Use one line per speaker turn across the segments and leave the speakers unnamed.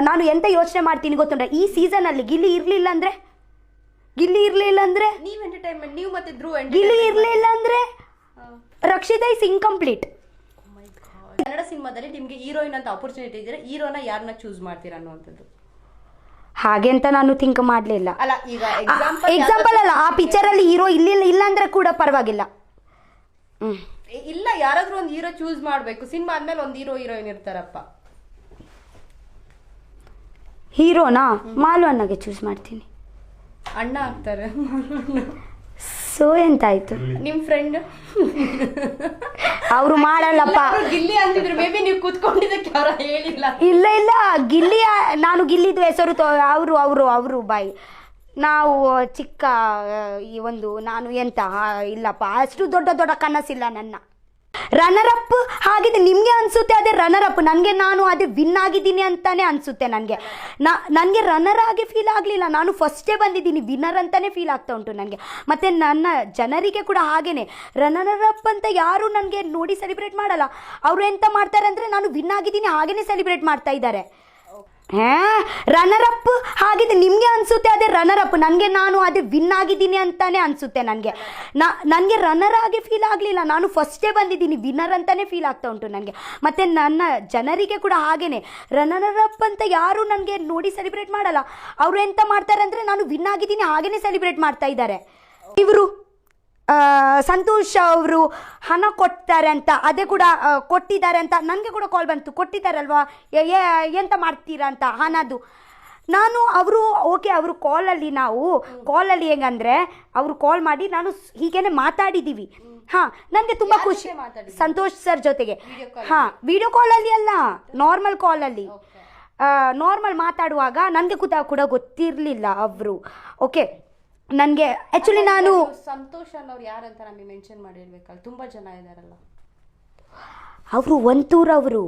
ನಾನು ಎಂತ ಯೋಚನೆ ಮಾಡ್ತೀನಿ ಗೊತ್ತುಂಟ, ಈ ಸೀಸನಲ್ಲಿ ಗಿಲ್ಲಿ ಇರಲಿಲ್ಲ ಅಂದರೆ
ನೀವು ಎಂಟರ್ಟೈನ್ಮೆಂಟ್, ನೀವು ಮತ್ತೆ ಧ್ರುವ
ಗಿಲ್ಲಿ ಇರಲಿಲ್ಲ ಅಂದರೆ ರಕ್ಷಿತಾ ಇಸ್ ಇನ್ಕಂಪ್ಲೀಟ್.
ಕನ್ನಡ ಸಿನಿಮಾದಲ್ಲಿ ನಿಮಗೆ ಹೀರೋಯಿನ್ ಅಂತ ಆಪರ್ಚುನಿಟಿ ಇದ್ರೆ ಹೀರೋನ ಯಾರನ್ನ ಚೂಸ್ ಮಾಡ್ತೀರಾ ಅನ್ನುವಂಥದ್ದು?
ಹಾಗೆ ಅಂತ ನಾನು ಥಿಂಕ್ ಮಾಡಲಿಲ್ಲ.
ಅಲ್ಲ, ಈಗ
ಎಕ್ಸಾಂಪಲ್ ಅಲ್ಲ, ಆ ಪಿಕ್ಚರಲ್ಲಿ ಹೀರೋ ಇಲ್ಲ ಅಂದರೆ ಕೂಡ ಪರವಾಗಿಲ್ಲ.
ಇಲ್ಲ, ಯಾರಾದ್ರೂ ಒಂದು ಹೀರೋ ಚೂಸ್ ಮಾಡಬೇಕು. ಸಿನಿಮಾ ಆದ್ಮೇಲೆ ಒಂದು ಹೀರೋಯಿನ್ ಇರ್ತಾರಪ್ಪ.
ಹೀರೋನಾ ಮಾಲು ಅಣ್ಣಗೆ ಚೂಸ್ ಮಾಡ್ತೀನಿ.
ಅಣ್ಣ ಆಗ್ತಾರೆ.
ಸೊ ಎಂತಾಯ್ತು,
ನಿಮ್ ಫ್ರೆಂಡ್
ಅವರು ಮಾಡಲ್ಲಪ್ಪ.
ಗಿಲ್ಲಿ ಅಂತಿದ್ರು, ಮೇ ಬಿ ನೀವು ಕೂತ್ಕೊಂಡಿದ್ದಕ್ಕೆ ಅವ್ರ ಹೇಳಿಲ್ಲ.
ಇಲ್ಲ ಗಿಲ್ಲಿ, ನಾನು ಗಿಲ್ಲಿದು ಹೆಸರು ಅವರು ಬಾಯಿ. ನಾವು ಚಿಕ್ಕ ಈ ಒಂದು ನಾನು ಎಂತ ಇಲ್ಲಪ್ಪ, ಅಷ್ಟು ದೊಡ್ಡ ಕನಸಿಲ್ಲ ನನ್ನ. ರನ್ನರ್-ಅಪ್ ಹಾಗಿದೆ ನಿಮಗೆ ಅನಿಸುತ್ತೆ, ಅದೇ ರನ್ನರ್-ಅಪ್. ನನಗೆ ನಾನು ಅದೇ ವಿನ್ ಆಗಿದ್ದೀನಿ ಅಂತಾನೆ ಅನಿಸುತ್ತೆ. ನನಗೆ ರನ್ನರ್ ಆಗಿ ಫೀಲ್ ಆಗಲಿಲ್ಲ, ನಾನು ಫಸ್ಟೇ ಬಂದಿದ್ದೀನಿ, ವಿನ್ನರ್ ಅಂತಲೇ ಫೀಲ್ ಆಗ್ತಾ ಉಂಟು ನನಗೆ. ಮತ್ತು ನನ್ನ ಜನರಿಗೆ ಕೂಡ ಹಾಗೇನೆ, ರನ್ನರ್-ಅಪ್ ಅಂತ ಯಾರು ನನಗೆ ನೋಡಿ ಸೆಲೆಬ್ರೇಟ್ ಮಾಡಲ್ಲ. ಅವರು ಎಂತ ಮಾಡ್ತಾರೆ ಅಂದರೆ ನಾನು ವಿನ್ ಆಗಿದ್ದೀನಿ ಹಾಗೇನೆ ಸೆಲೆಬ್ರೇಟ್ ಮಾಡ್ತಾ ಇದ್ದಾರೆ. ರನ್ನರ್-ಅಪ್ ಹಾಗಿದೆ ನಿಮಗೆ ಅನಿಸುತ್ತೆ, ಅದೇ ರನ್ನರ್-ಅಪ್. ನನಗೆ ನಾನು ಅದೇ ವಿನ್ ಆಗಿದ್ದೀನಿ ಅಂತಾನೆ ಅನಿಸುತ್ತೆ ನನಗೆ ರನ್ನರ್ ಆಗಿ ಫೀಲ್ ಆಗಲಿಲ್ಲ, ನಾನು ಫಸ್ಟೇ ಬಂದಿದ್ದೀನಿ, ವಿನ್ನರ್ ಅಂತಲೇ ಫೀಲ್ ಆಗ್ತಾ ಉಂಟು ನನಗೆ. ಮತ್ತು ನನ್ನ ಜನರಿಗೆ ಕೂಡ ಹಾಗೇನೆ, ರನ್ನರ್-ಅಪ್ ಅಂತ ಯಾರು ನನಗೆ ನೋಡಿ ಸೆಲೆಬ್ರೇಟ್ ಮಾಡಲ್ಲ. ಅವರು ಎಂತ ಮಾಡ್ತಾರೆ ಅಂದರೆ ನಾನು ವಿನ್ ಆಗಿದ್ದೀನಿ ಹಾಗೇನೆ ಸೆಲೆಬ್ರೇಟ್ ಮಾಡ್ತಾ ಇದ್ದಾರೆ. ಇವರು ಸಂತೋಷ್ ಅವರು ಹಣ ಕೊಡ್ತಾರೆ ಅಂತ, ಅದೇ ಕೂಡ ಕೊಟ್ಟಿದ್ದಾರೆ ಅಂತ ನನಗೆ ಕೂಡ ಕಾಲ್ ಬಂತು. ಕೊಟ್ಟಿದ್ದಾರಲ್ವಾ, ಎಂತ ಮಾಡ್ತೀರಾ ಅಂತ ಹಣದು. ನಾನು ಅವರು ಕಾಲಲ್ಲಿ ಹೇಗಂದರೆ ಅವರು ಕಾಲ್ ಮಾಡಿ ನಾನು ಹೀಗೇನೆ ಮಾತಾಡಿದ್ದೀವಿ. ನನಗೆ ತುಂಬ ಖುಷಿ, ಸಂತೋಷ್ ಸರ್ ಜೊತೆಗೆ. ವಿಡಿಯೋ ಕಾಲಲ್ಲಿ ಅಲ್ಲ, ನಾರ್ಮಲ್ ಕಾಲಲ್ಲಿ, ನಾರ್ಮಲ್ ಮಾತಾಡುವಾಗ ನನಗೆ ಕೂಡ ಗೊತ್ತಿರಲಿಲ್ಲ ಅವರು. ಓಕೆ, ನನಗೆ ಆ್ಯಕ್ಚುಲಿ ನಾನು
ಸಂತೋಷ್ ಅನ್ನೋರು ಯಾರಂತ ನಮಗೆ ಮೆನ್ಷನ್ ಮಾಡಿ ಹೇಳ್ಬೇಕಲ್ಲ, ತುಂಬ ಜನ ಇದ್ದಾರಲ್ಲ.
ಅವರು ವಂತೂರವರು,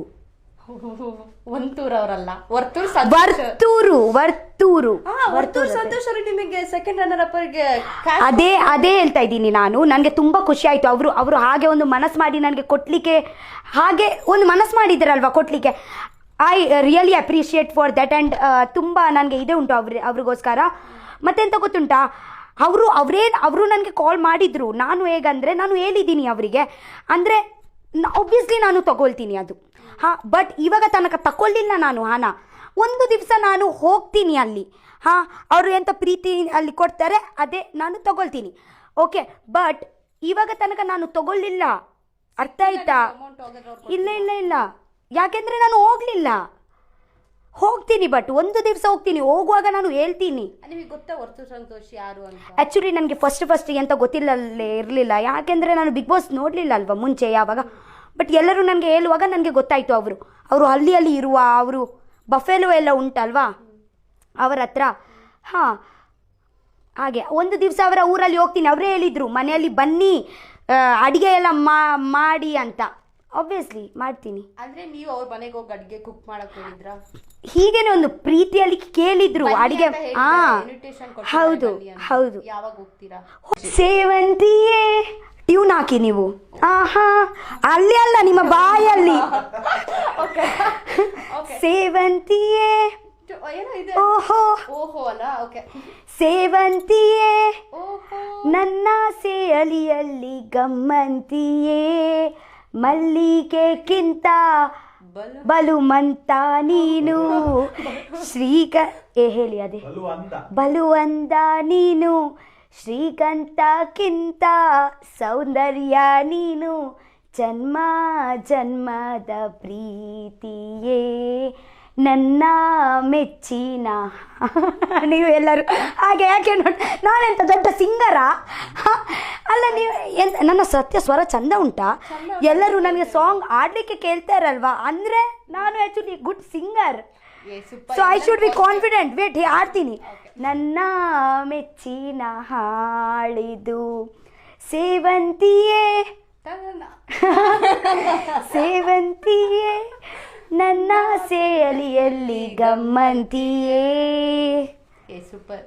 ವಂತೂರವರಲ್ಲ, ವರ್ತೂರು ಸಂತೋಷ್ ಅವರು ನಿಮಗೆ ಸೆಕೆಂಡ್ ರನ್ನರ್ ಅಪ್ಪರ್ಗೆ
ಅದೇ ಹೇಳ್ತಾ ಇದ್ದೀನಿ ನಾನು. ನನಗೆ ತುಂಬ ಖುಷಿ ಆಯಿತು. ಅವರು ಹಾಗೆ ಒಂದು ಮನಸ್ಸು ಮಾಡಿ ನನಗೆ ಕೊಡಲಿಕ್ಕೆ, ಹಾಗೆ ಒಂದು ಮನಸ್ಸು ಮಾಡಿದ್ದೀರಲ್ವ ಕೊಡಲಿಕ್ಕೆ. I really appreciate for that. And ತುಂಬ ನನಗೆ ಇದೆ ಉಂಟು ಅವ್ರಿಗೋಸ್ಕರ. ಮತ್ತೆಂತ ಗೊತ್ತುಂಟಾ, ಅವರು ನನಗೆ ಕಾಲ್ ಮಾಡಿದರು. ನಾನು ಹೇಗಂದರೆ, ನಾನು ಹೇಳಿದ್ದೀನಿ ಅವರಿಗೆ, ಅಂದರೆ ಒಬ್ವಿಯಸ್ಲಿ ನಾನು ತಗೊಳ್ತೀನಿ ಅದು. ಬಟ್ ಇವಾಗ ತನಕ ತಗೊಳ್ಳಿಲ್ಲ ನಾನು ಹಣ. ಒಂದು ದಿವಸ ನಾನು ಹೋಗ್ತೀನಿ ಅಲ್ಲಿ, ಅವರು ಎಂತ ಪ್ರೀತಿ ಅಲ್ಲಿ ಕೊಡ್ತಾರೆ ಅದೇ ನಾನು ತಗೊಳ್ತೀನಿ. ಓಕೆ, ಬಟ್ ಇವಾಗ ತನಕ ನಾನು ತಗೊಳ್ಳಿಲ್ಲ. ಅರ್ಥ ಆಯ್ತಾ? ಇಲ್ಲ, ಯಾಕೆಂದರೆ ನಾನು ಹೋಗ್ತೀನಿ, ಬಟ್ ಒಂದು ದಿವಸ ಹೋಗ್ತೀನಿ. ಹೋಗುವಾಗ ನಾನು ಹೇಳ್ತೀನಿ.
ನಿಮಗೆ ಗೊತ್ತಾ ವರ್ತೂರು ಸಂತೋಷ್ ಯಾರು ಅಂತ?
ಆ್ಯಕ್ಚುಲಿ ನನಗೆ ಫಸ್ಟ್ ಎಂತ ಇರಲಿಲ್ಲ, ಯಾಕೆಂದರೆ ನಾನು ಬಿಗ್ ಬಾಸ್ ನೋಡಲಿಲ್ಲ ಅಲ್ವಾ ಮುಂಚೆ ಯಾವಾಗ. ಬಟ್ ಎಲ್ಲರೂ ನನಗೆ ಹೇಳುವಾಗ ನನಗೆ ಗೊತ್ತಾಯಿತು. ಅವರು ಹಳ್ಳಿಯಲ್ಲಿ ಇರುವ, ಅವರು ಬಫೆಲೋ ಎಲ್ಲ ಉಂಟಲ್ವಾ ಅವರ ಹತ್ರ. ಹಾಗೆ ಒಂದು ದಿವಸ ಅವರ ಊರಲ್ಲಿ ಹೋಗ್ತೀನಿ. ಅವರೇ ಹೇಳಿದರು ಮನೆಯಲ್ಲಿ ಬನ್ನಿ ಅಡುಗೆ ಎಲ್ಲ ಮಾಡಿ ಅಂತ. ಆಬ್ವಿಯಸ್ಲಿ ಮಾಡ್ತೀನಿ.
ಅಂದರೆ ನೀವು ಅವ್ರ ಮನೆಗೆ ಹೋಗಿ ಅಡುಗೆ ಕುಕ್ ಮಾಡಕ್ಕೆ ಹೇಳಿದ್ರಾ?
ಹೀಗೇನೆ ಒಂದು ಪ್ರೀತಿಯಲ್ಲಿ ಕೇಳಿದ್ರು ಅಡಿಗೆ. ಹೌದು.
ಯಾವಾಗ ಹೋಗ್ತೀರಾ?
ಸೇವಂತಿಯೇ ಟ್ಯೂನ್ ಹಾಕಿ ನೀವು. ಅಲ್ಲಿ ಅಲ್ಲ, ನಿಮ್ಮ ಬಾಯಲ್ಲಿ. ಸೇವಂತಿಯೇ
ಓಹೋ ಅಲ್ಲ, ಓಕೆ.
ಸೇವಂತಿಯೇ ನನ್ನ ಸೇಯಲಿಯಲ್ಲಿ ಗಮ್ಮಂತಿಯೇ, ಮಲ್ಲಿಗೆಕ್ಕಿಂತ ಬಲುಮಂತ ನೀನು, ಹೇಳಿ ಅದೇ ಬಲುವಂದ ನೀನು, ಶ್ರೀಕಂತಕ್ಕಿಂತ ಸೌಂದರ್ಯ ನೀನು, ಜನ್ಮ ಜನ್ಮದ ಪ್ರೀತಿಯೇ ನನ್ನ ಮೆಚ್ಚಿನ. ನೀವು ಎಲ್ಲರೂ ಹಾಗೆ ಯಾಕೆ ನೋಡಿ, ನಾನೆಂತ ದೊಡ್ಡ ಸಿಂಗರಾ? ಅಲ್ಲ, ನೀವು ಎಂತ ನನ್ನ ಸತ್ಯ ಸ್ವರ ಚಂದ ಉಂಟಾ? ಎಲ್ಲರೂ ನನಗೆ ಸಾಂಗ್ ಆಡಲಿಕ್ಕೆ ಕೇಳ್ತಾರಲ್ವಾ, ಅಂದರೆ ನಾನು actually good singer. So I should be confident. Wait, ಆಡ್ತೀನಿ. ನನ್ನ ಮೆಚ್ಚಿನ ಹಾಳಿದು ಸೇವಂತಿಯೇ, ಸೇವಂತಿಯೇ ನನ್ನ ಸೇಯಲಿಯಲ್ಲಿ ಗಮ್ಮಂತಿಯೇ.
ಸೂಪರ್.